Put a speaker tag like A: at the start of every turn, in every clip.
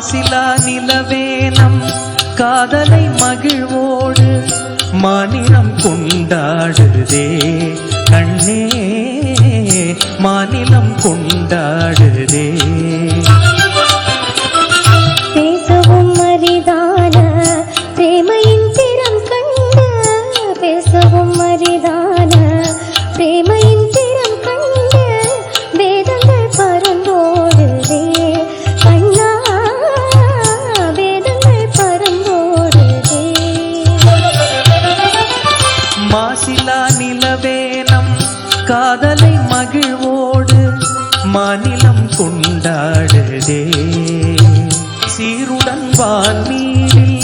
A: மாசிலா நிலவேனம் காதலை மகிழ்வோடு மாநிலம் கொண்டாடுதே கண்ணே மாநிலம் கொண்டாடுதே.
B: பேசவும் அரிதான பிரேமையின் திறம் கண்ட பேசவும் அரிதான பிரேமையின் திறம் கண்ட வேதங்கள் பறந்தோடுதே கண்ணா வேதங்கள் பறந்தோடுதே.
A: மாசிலா நிலவேனம் காதலை மகிழ்வோடு மாநிலம் கொண்டாடுதே. சீருடன் வான்மீதில்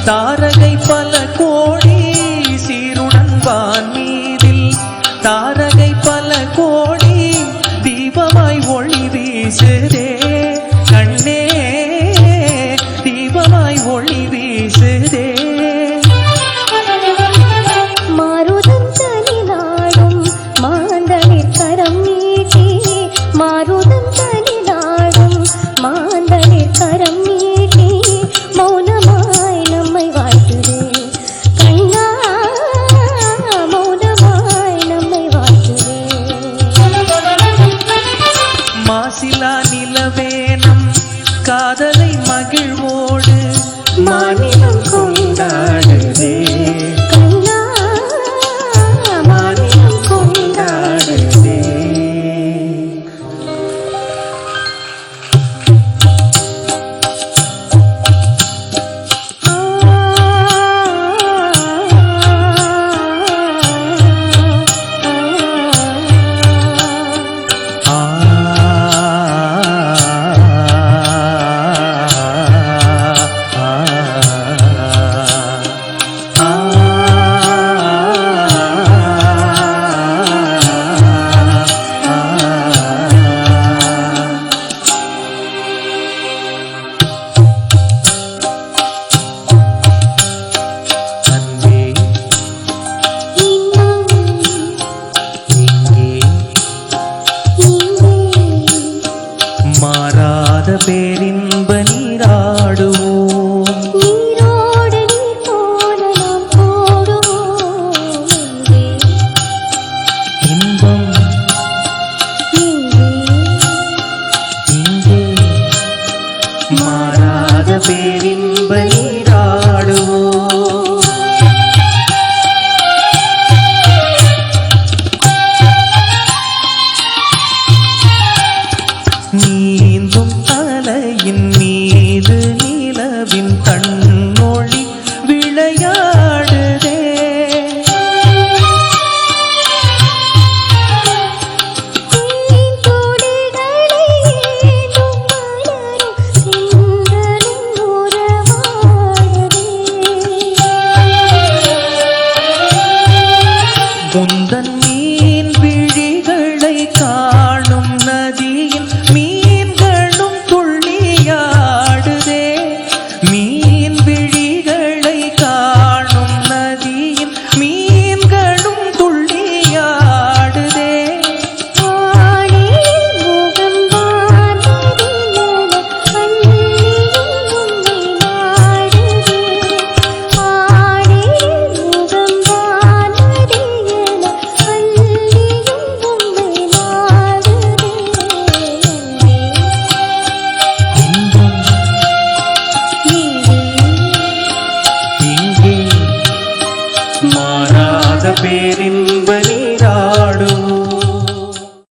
A: தாரகை பல கோடி சீருடன் வான்மீதில் தாரகை பல கோடி தீபமாய் ஒளி வீசுதே கண்ணே தீபமாய் ஒளி வீசுதே.
B: மாருதம் தனி நாடும் மாந்தளிர் கரம் நீட்டி மாருதம் தனி நாடும் மாந்தளிர் கரம் நீட்டி மௌனமாய் நம்மை வாழ்த்துதே கண்ணா மௌனமாய் நம்மை வாழ்த்துதே.
A: மாசிலா நிலவேனம் காதலை மகிழ்வோடு மாநிலம் கொண்டாடுதே
B: கண்ணா மாநிலம் கொண்டாடுதே.
A: மாறாத பேரின்ப நீராடுவோம்
B: நீரோடு நீர் போல நாம் போடுவோம்
A: இன்பம் இங்கே மாறாத பேரின்ப நீராடுவோம். நீந்தும் அலையின் மீது நிலவின் கண்ணொளி விளையாடுதே முந்தன் மீன் விழிகளை காணும் நதியின் மீன்களும் துள்ளியாடுதே மீன் விழிகளை காணும் நதியின் மீன்களும் துள்ளியாடுதே. மாறாத பேரின்